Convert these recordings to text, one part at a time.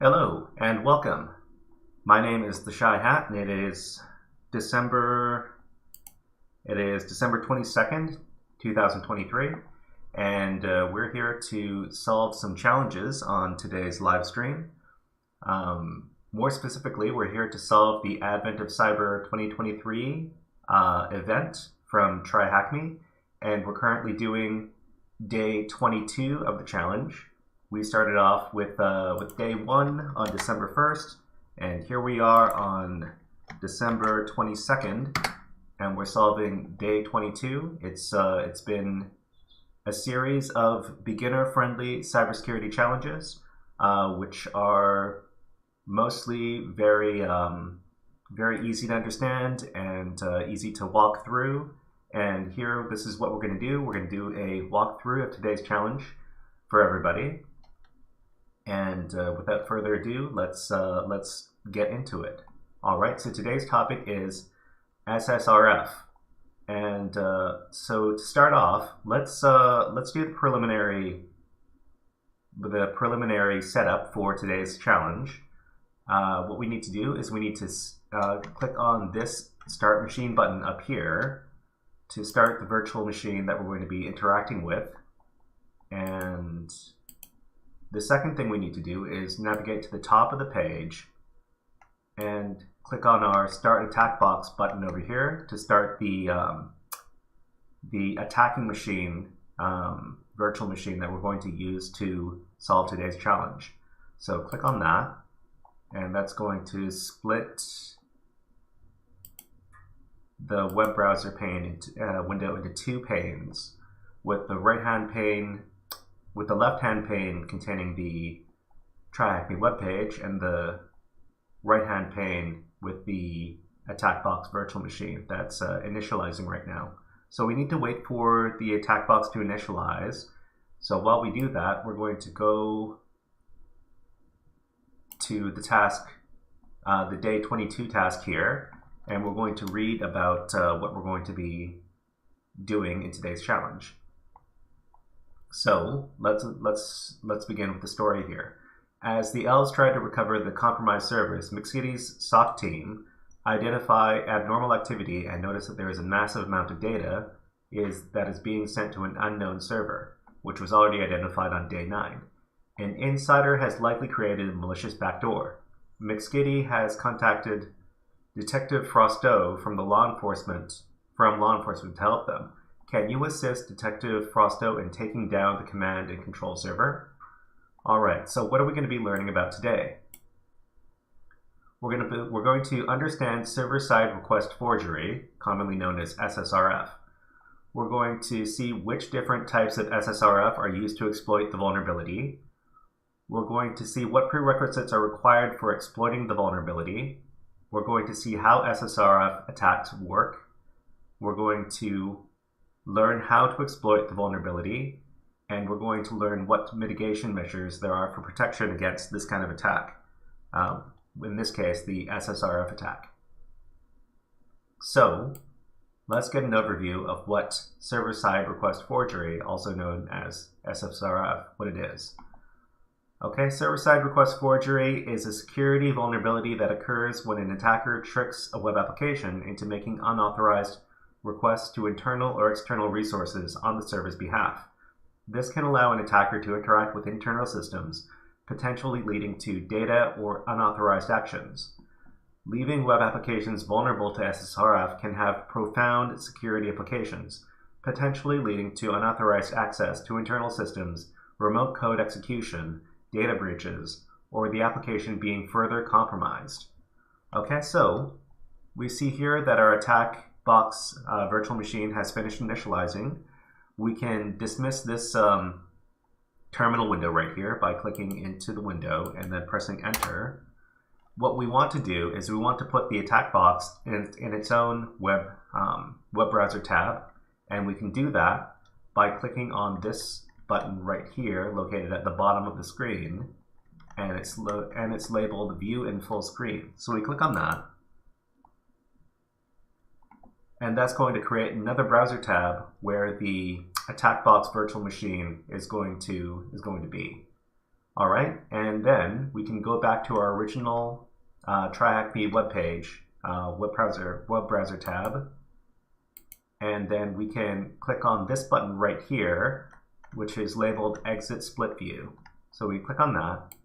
Hello and welcome. My name is the Shy Hat, and it is December 22nd, 2023, and we're here to solve some challenges on today's live stream. More specifically, we're here to solve the Advent of Cyber 2023 event from TryHackMe, and we're currently doing day 22 of the challenge. We started off with day 1 on December 1st, and here we are on December 22nd, and we're solving day 22. It's been a series of beginner-friendly cybersecurity challenges, which are mostly very easy to understand and easy to walk through. And here, this is what we're going to do. We're going to do a walkthrough of today's challenge for everybody. And without further ado, let's get into it. All right. So today's topic is SSRF, and so to start off, let's do the preliminary setup for today's challenge. What we need to do is we need to click on this Start Machine button up here to start the virtual machine that we're going to be interacting with, and the second thing we need to do is navigate to the top of the page and click on our Start Attack Box button over here to start the attacking machine, virtual machine that we're going to use to solve today's challenge. So click on that, and that's going to split the web browser pane window into two panes, with the left-hand pane containing the TryHackMe webpage, and the right-hand pane with the attack box virtual machine that's initializing right now. So we need to wait for the attack box to initialize. So while we do that, we're going to go to the task, the day 22 task here, and we're going to read about what we're going to be doing in today's challenge. So let's begin with the story here. As the Elves tried to recover the compromised servers, McCity's SOC team identify abnormal activity and notice that there is a massive amount of data that is being sent to an unknown server, which was already identified on day 9. An insider has likely created a malicious backdoor. McCity has contacted Detective Frosteau from law enforcement to help them. Can you assist Detective Frosteau in taking down the command and control server? All right, so what are we going to be learning about today? We're going to understand server-side request forgery, commonly known as SSRF. We're going to see which different types of SSRF are used to exploit the vulnerability. We're going to see what prerequisites are required for exploiting the vulnerability. We're going to see how SSRF attacks work. We're going to learn how to exploit the vulnerability, and we're going to learn what mitigation measures there are for protection against this kind of attack. In this case, the SSRF attack. So let's get an overview of what server-side request forgery, also known as SSRF, what it is. Okay, server-side request forgery is a security vulnerability that occurs when an attacker tricks a web application into making unauthorized requests to internal or external resources on the server's behalf. This can allow an attacker to interact with internal systems, potentially leading to data or unauthorized actions. Leaving web applications vulnerable to SSRF can have profound security implications, potentially leading to unauthorized access to internal systems, remote code execution, data breaches, or the application being further compromised. Okay, so we see here that our attack box virtual machine has finished initializing. We can dismiss this terminal window right here by clicking into the window and then pressing enter. What we want to do is we want to put the attack box in its own web browser tab, and we can do that by clicking on this button right here located at the bottom of the screen, and it's labeled View in Full Screen. So we click on that, and that's going to create another browser tab where the attack box virtual machine is going to be. All right, and then we can go back to our original TryHackMe web page, web browser tab, and then we can click on this button right here, which is labeled Exit Split View. So we click on that,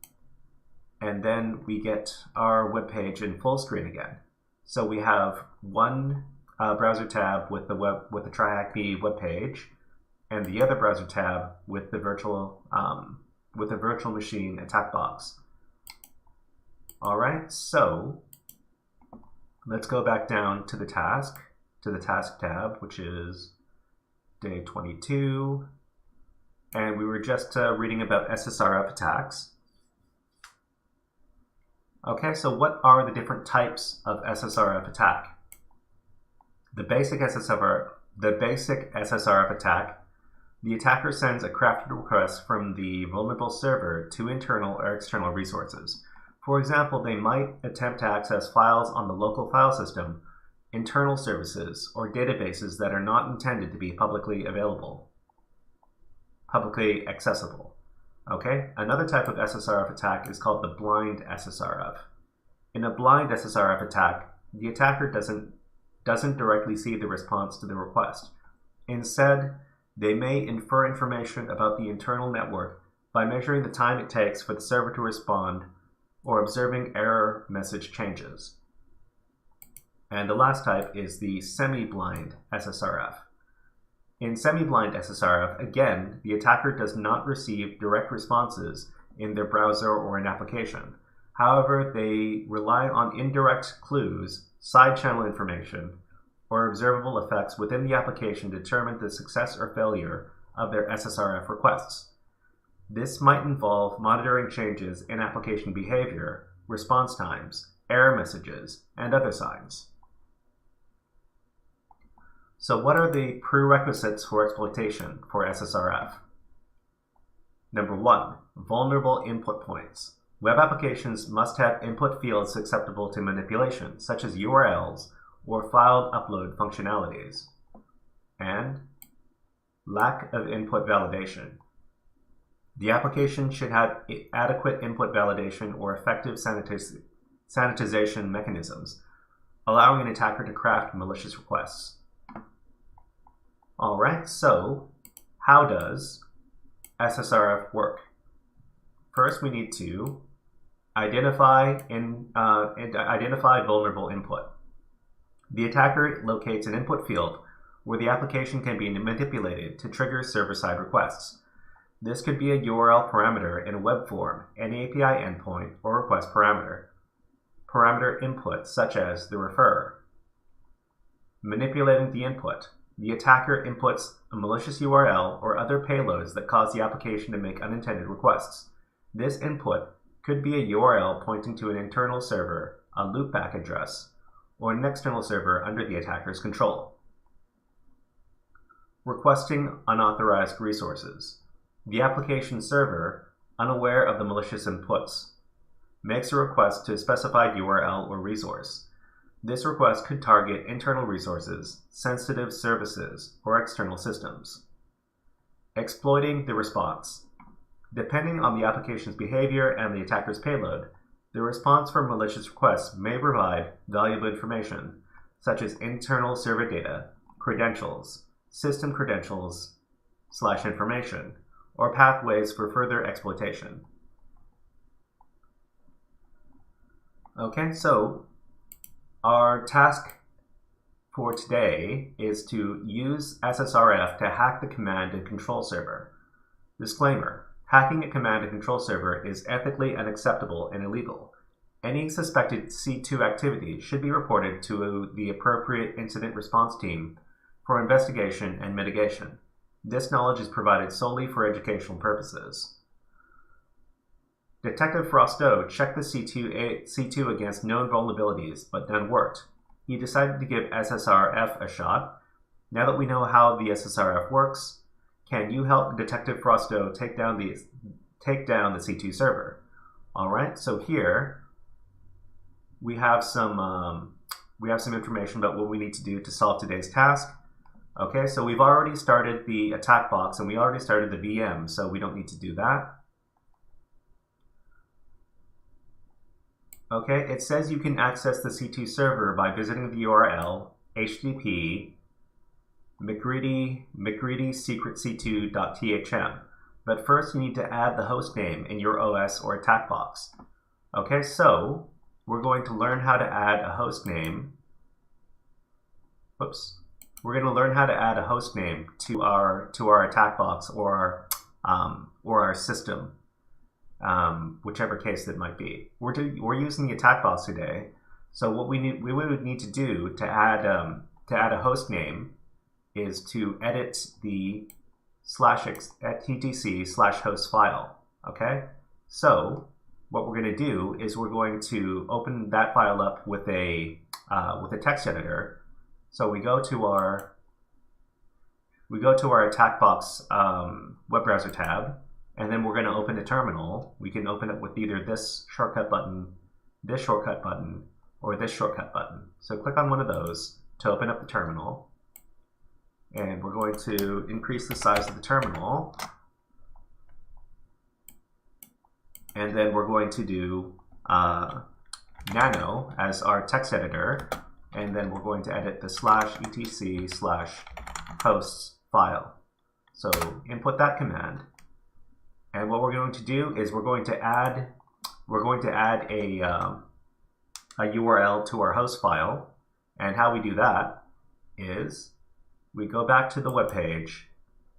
and then we get our web page in full screen again. So we have one browser tab with the TryHackMe web page, and the other browser tab with the virtual machine attack box. All right, so let's go back down to the task tab, which is day 22, and we were just reading about SSRF attacks. Okay, so what are the different types of SSRF attack? The basic SSRF attack, the attacker sends a crafted request from the vulnerable server to internal or external resources. For example, they might attempt to access files on the local file system, internal services, or databases that are not intended to be publicly accessible. Okay, another type of SSRF attack is called the blind SSRF. In a blind SSRF attack, the attacker doesn't directly see the response to the request. Instead, they may infer information about the internal network by measuring the time it takes for the server to respond or observing error message changes. And the last type is the semi-blind SSRF. In semi-blind SSRF, again, the attacker does not receive direct responses in their browser or an application. However, they rely on indirect clues, side channel information, or observable effects within the application to determine the success or failure of their SSRF requests. This might involve monitoring changes in application behavior, response times, error messages, and other signs. So what are the prerequisites for exploitation for SSRF? Number 1, vulnerable input points. Web applications must have input fields susceptible to manipulation, such as URLs or file upload functionalities. And lack of input validation. The application should have adequate input validation or effective sanitization mechanisms, allowing an attacker to craft malicious requests. All right, so how does SSRF work? First, we need to identify vulnerable input. The attacker locates an input field where the application can be manipulated to trigger server-side requests. This could be a URL parameter in a web form, an API endpoint, or request parameter. Parameter input, such as the refer. Manipulating the input. The attacker inputs a malicious URL or other payloads that cause the application to make unintended requests. This input could be a URL pointing to an internal server, a loopback address, or an external server under the attacker's control. Requesting unauthorized resources. The application server, unaware of the malicious inputs, makes a request to a specified URL or resource. This request could target internal resources, sensitive services, or external systems. Exploiting the response. Depending on the application's behavior and the attacker's payload, the response for malicious requests may provide valuable information, such as internal server data, credentials, system credentials / information, or pathways for further exploitation. Okay, so our task for today is to use SSRF to hack the command and control server. Disclaimer: hacking a command and control server is ethically unacceptable and illegal. Any suspected C2 activity should be reported to the appropriate incident response team for investigation and mitigation. This knowledge is provided solely for educational purposes. Detective Frosteau checked the C2 against known vulnerabilities, but none worked. He decided to give SSRF a shot. Now that we know how the SSRF works, can you help Detective Frosteau take down the C2 server? All right, so here we have some information about what we need to do to solve today's task. Okay, so we've already started the attack box and we already started the VM, so we don't need to do that. Okay, it says you can access the C2 server by visiting the URL http mcgreedysecretc2.thm. But first you need to add the host name in your OS or attack box. Okay, so we're going to learn how to add a host name. We're going to learn how to add a host name to our attack box or our system, whichever case it might be. We're using the attack box today. So what we would need to do to add a host name is to edit the /etc/host file. Okay, so what we're going to do is we're going to open that file up with a text editor. So we go to our attack box web browser tab, and then we're going to open a terminal. We can open it with either this shortcut button, or this shortcut button. So click on one of those to open up the terminal. And we're going to increase the size of the terminal. And then we're going to do nano as our text editor. And then we're going to edit the /etc/hosts file. So input that command. And what we're going to do is we're going to add a URL to our host file. And how we do that is we go back to the web page,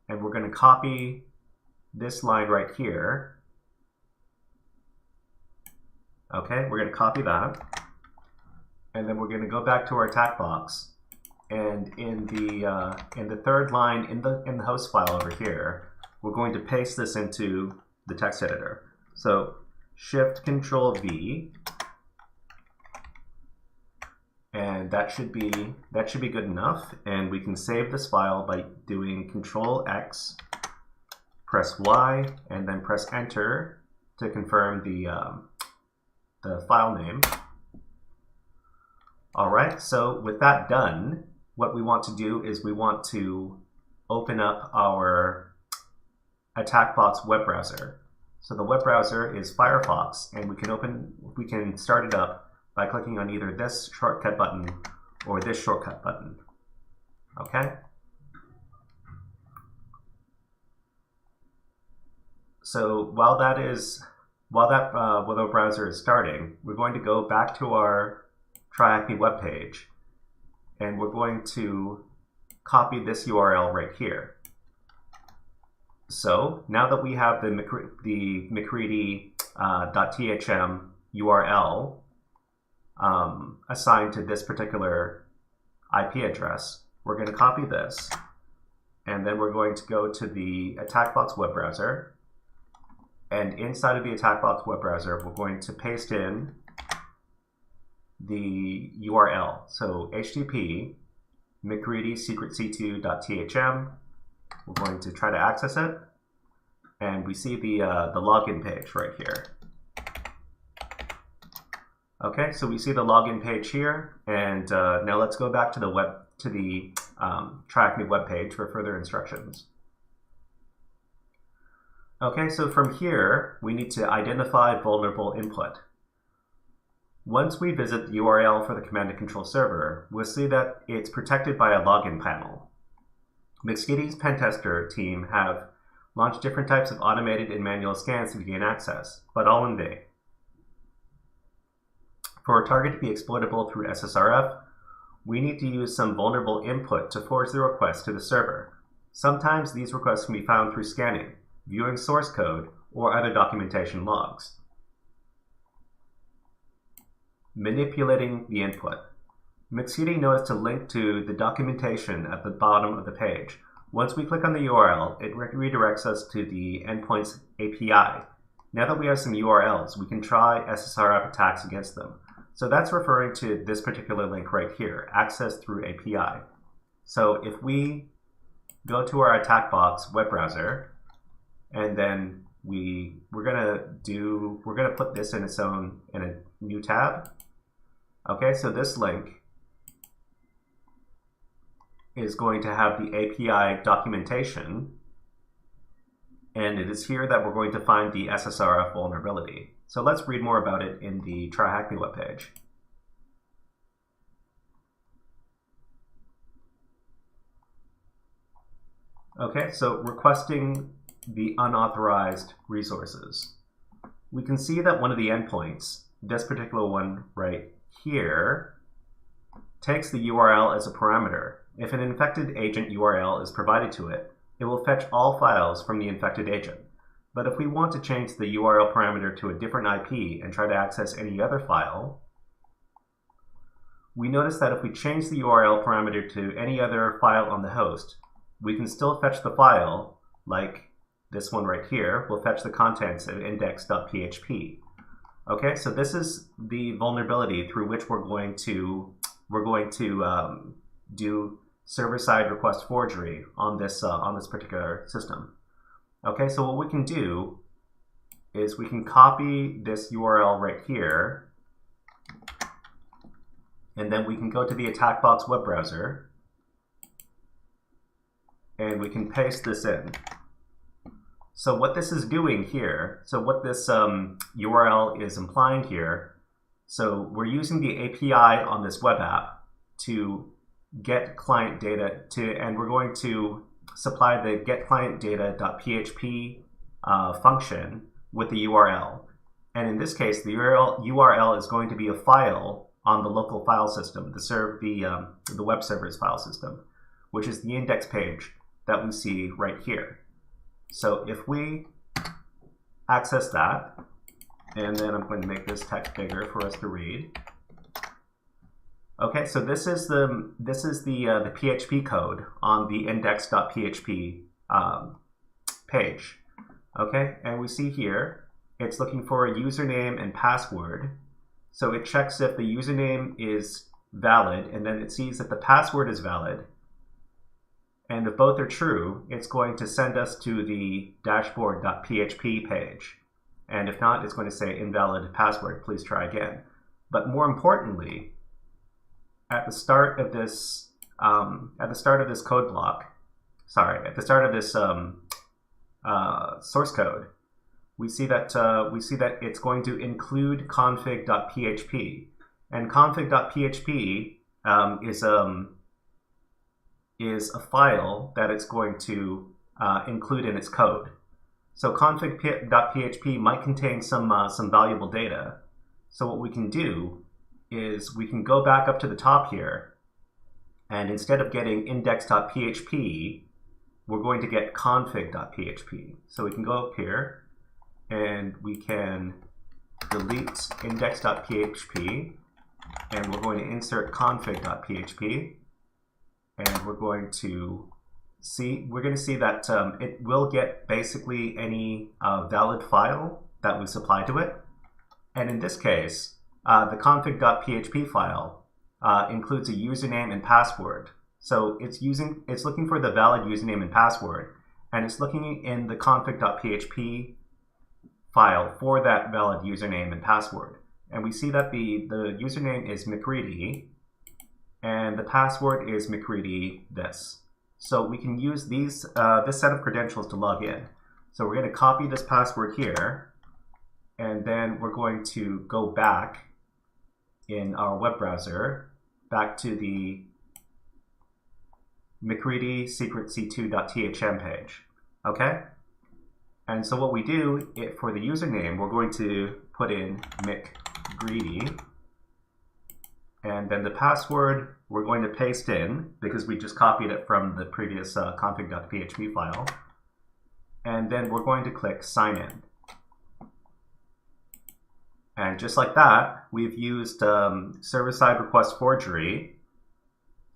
and we're going to copy this line right here. Okay, we're going to copy that, and then we're going to go back to our attack box, and in the third line in the host file over here, we're going to paste this into the text editor. So Shift-Control-V. And that should be good enough, and we can save this file by doing Control-X, press Y, and then press Enter to confirm the file name. All right, so with that done, what we want to do is we want to open up our attack box web browser. So the web browser is Firefox, and we can start it up by clicking on either this shortcut button or this shortcut button. Okay? So while the browser is starting, we're going to go back to our TryHackMe webpage, and we're going to copy this URL right here. So now that we have the mcgreedy.thm URL assigned to this particular IP address, we're going to copy this, and then we're going to go to the attack box web browser, and inside of the attack box web browser, we're going to paste in the URL. So HTTP mcgreedysecretc2.thm. We're going to try to access it, and we see the login page right here. Okay, so we see the login page here, and now let's go back to the TryHackMe web page for further instructions. Okay, so from here we need to identify vulnerable input. Once we visit the URL for the command and control server, we'll see that it's protected by a login panel. McGreedy's pentester team have launched different types of automated and manual scans to gain access, but all in vain. For a target to be exploitable through SSRF, we need to use some vulnerable input to forge the request to the server. Sometimes these requests can be found through scanning, viewing source code, or other documentation logs. Manipulating the input. McGreedy noticed a link to the documentation at the bottom of the page. Once we click on the URL, it redirects us to the endpoints API. Now that we have some URLs, we can try SSRF attacks against them. So that's referring to this particular link right here, access through API. So if we go to our attack box web browser, and then we're gonna put this in a new tab. Okay, so this link is going to have the API documentation, And it is here that we're going to find the SSRF vulnerability. So let's read more about it in the TryHackMe webpage. Okay, so requesting the unauthorized resources. We can see that one of the endpoints, this particular one right here, takes the URL as a parameter. If an infected agent URL is provided to it, it will fetch all files from the infected agent. But if we want to change the URL parameter to a different IP and try to access any other file, we notice that if we change the URL parameter to any other file on the host, we can still fetch the file, like this one right here, will fetch the contents of index.php. Okay, so this is the vulnerability through which we're going to do server-side request forgery on this particular system. Okay, so what we can do is we can copy this URL right here, and then we can go to the attack box web browser, and we can paste this in. So what this is doing here, so what this URL is implying here, so we're using the API on this web app to get client data and we're going to supply the getClientData.php function with the URL. And in this case, the URL is going to be a file on the local file system, the web server's file system, which is the index page that we see right here. So if we access that, and then I'm going to make this text bigger for us to read. Okay, so this is the PHP code on the index.php page. Okay, and we see here it's looking for a username and password. So it checks if the username is valid, and then it sees that the password is valid. And if both are true, it's going to send us to the dashboard.php page. And if not, it's going to say invalid password, please try again. But more importantly, at the start of this code block, at the start of this source code, we see that it's going to include config.php, and config.php is a file that it's going to include in its code. So config.php might contain some valuable data. So what we can do is we can go back up to the top here, and instead of getting index.php, we're going to get config.php. So we can go up here, and we can delete index.php, and we're going to insert config.php, and we're going to see that it will get basically any valid file that we supply to it. And in this case, the config.php file includes a username and password. So it's looking for the valid username and password, and it's looking in the config.php file for that valid username and password. And we see that the username is McCready, and the password is McCready this. So we can use this set of credentials to log in. So we're going to copy this password here, and then we're going to go back in our web browser, back to the McCready secretc2.thm page. Okay? And so what we do for the username, we're going to put in McGreedy, and then the password we're going to paste in because we just copied it from the previous config.php file. And then we're going to click sign in. And just like that, we've used server-side request forgery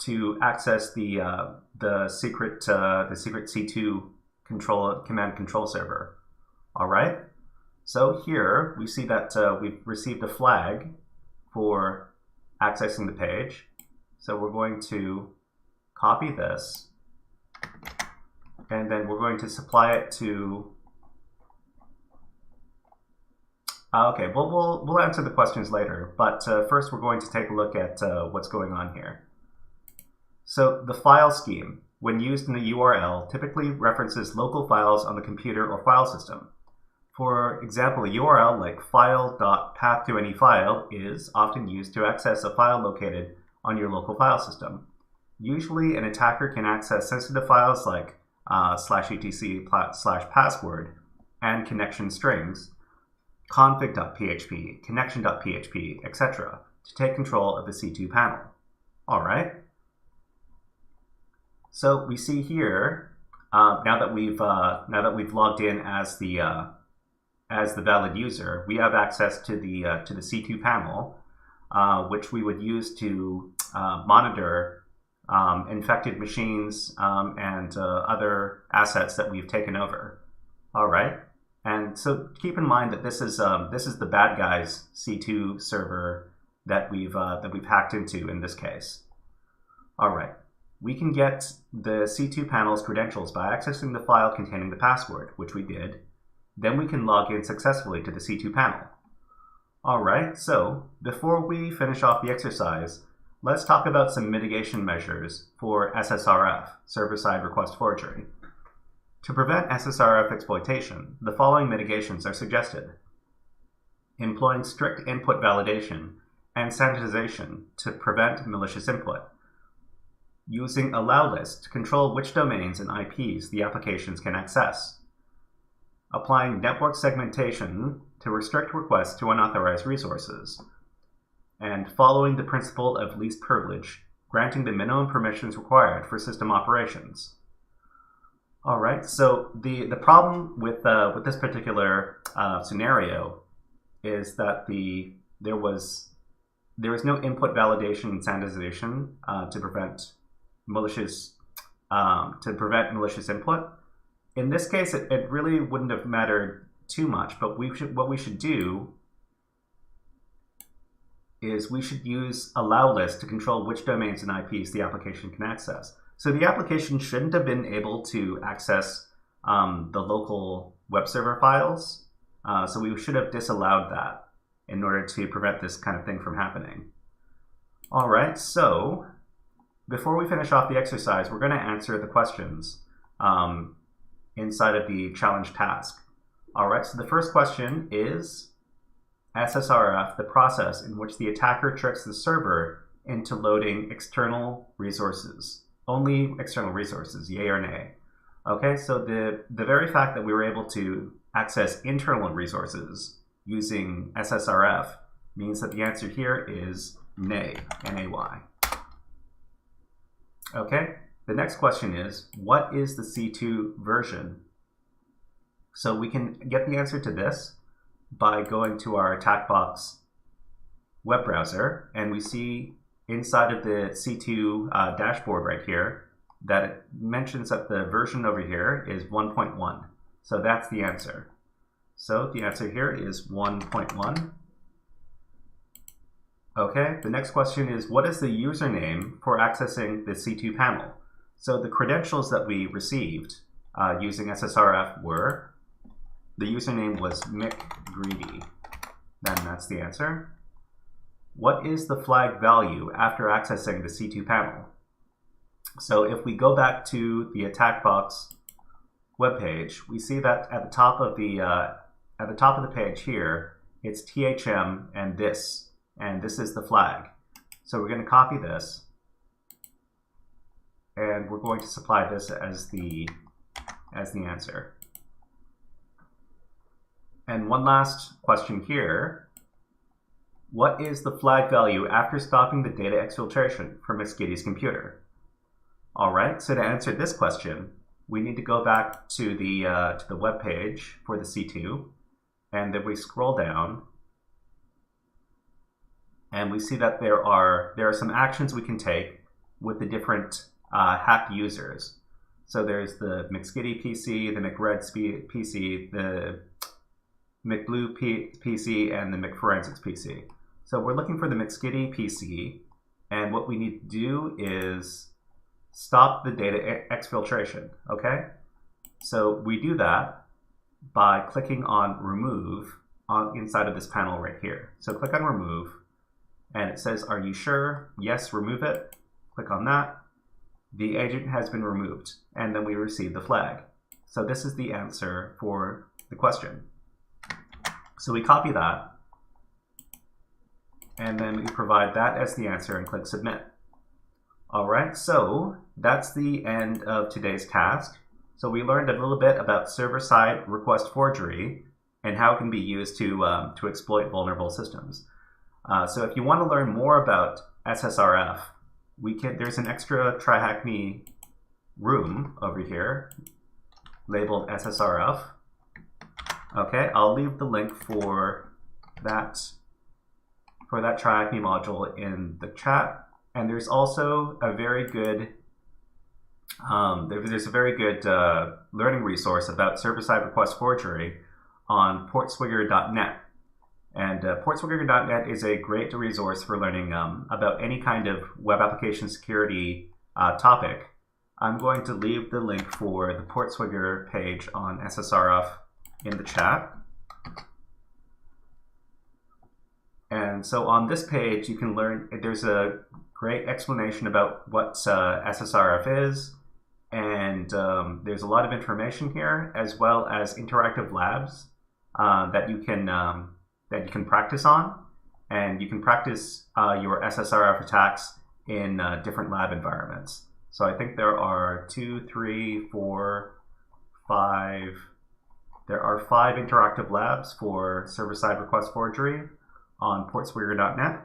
to access the secret C2 command control server. All right. So here we see that we've received a flag for accessing the page. So we're going to copy this, and then we're going to supply it to. Okay, well, we'll answer the questions later, but first we're going to take a look at what's going on here. So the file scheme. when used in a URL, typically references local files on the computer or file system. For example, a URL like file.path_to_any_file is often used to access a file located on your local file system. Usually, an attacker can access sensitive files like /etc/password and connection strings, config.php, connection.php, etc. to take control of the C2 panel. All right. So we see here now that we've logged in as the valid user, we have access to the C2 panel, which we would use to monitor infected machines and other assets that we've taken over. All right, and so keep in mind that this is the bad guy's C2 server that we've hacked into in this case. All right, we can get the C2 panel's credentials by accessing the file containing the password, which we did. Then we can log in successfully to the C2 panel. All right, so before we finish off the exercise, let's talk about some mitigation measures for SSRF, server-side request forgery. To prevent SSRF exploitation, the following mitigations are suggested. Employing strict input validation and sanitization to prevent malicious input. Using allow list to control which domains and IPs the applications can access. Applying network segmentation to restrict requests to unauthorized resources. And following the principle of least privilege, granting the minimum permissions required for system operations. All right, so the problem with this particular scenario is that there was no input validation and sanitization to prevent malicious input. In this case, it really wouldn't have mattered too much, but what we should do is we should use allow list to control which domains and IPs the application can access. So the application shouldn't have been able to access the local web server files. So we should have disallowed that in order to prevent this kind of thing from happening. All right, so before we finish off the exercise, we're going to answer the questions inside of the challenge task. All right, so the first question is SSRF, the process in which the attacker tricks the server into loading external resources. Only external resources, yay or nay. Okay, so the very fact that we were able to access internal resources using SSRF means that the answer here is nay, N-A-Y. Okay, the next question is, what is the C2 version? So we can get the answer to this by going to our attack box web browser, and we see inside of the C2 dashboard right here that it mentions that the version over here is 1.1. So that's the answer. So the answer here is 1.1. Okay, the next question is, what is the username for accessing the C2 panel? So the credentials that we received using SSRF were, the username was McGreedy. Then that's the answer. What is the flag value after accessing the C2 panel? So if we go back to the attack box webpage, we see that at the top of the page here, it's THM and this is the flag. So we're going to copy this, and we're going to supply this as the answer. And one last question here. What is the flag value after stopping the data exfiltration from Miss Giddy's computer? All right, so to answer this question, we need to go back to the web page for the C2, and then we scroll down, and we see that there are some actions we can take with the different hacked users. So there's the McSkitty PC, the McRed PC, the McBlue PC, and the McForensics PC. So we're looking for the McSkitty PC, and what we need to do is stop the data exfiltration, okay? So we do that by clicking on remove inside of this panel right here. So click on remove, and it says, are you sure? Yes, remove it. Click on that. the agent has been removed, and then we receive the flag. So this is the answer for the question. So we copy that, and then we provide that as the answer and click submit. All right, so that's the end of today's task. So we learned a little bit about server-side request forgery and how it can be used to exploit vulnerable systems. So if you want to learn more about SSRF, there's an extra TryHackMe room over here labeled SSRF. Okay, I'll leave the link for that TryHackMe module in the chat. And there's also a very good learning resource about server-side request forgery on portswigger.net. And portswigger.net is a great resource for learning about any kind of web application security topic. I'm going to leave the link for the Portswigger page on SSRF in the chat. And so on this page, you can learn, there's a great explanation about what SSRF is, and there's a lot of information here, as well as interactive labs that you can practice on, and you can practice your SSRF attacks in different lab environments. So I think there are 2, 3, 4, 5. There are 5 interactive labs for server-side request forgery on portswigger.net.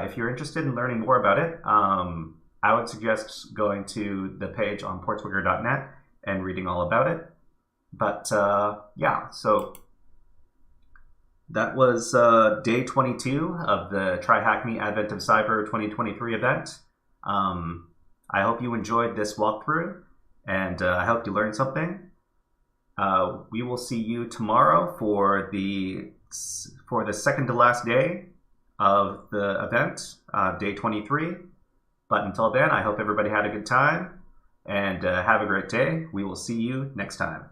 If you're interested in learning more about it, I would suggest going to the page on portswigger.net and reading all about it. But yeah, so that was day 22 of the TryHackMe Advent of Cyber 2023 event. I hope you enjoyed this walkthrough, and I hope you learned something. We will see you tomorrow for the second to last day of the event, day 23. But until then, I hope everybody had a good time, and have a great day. We will see you next time.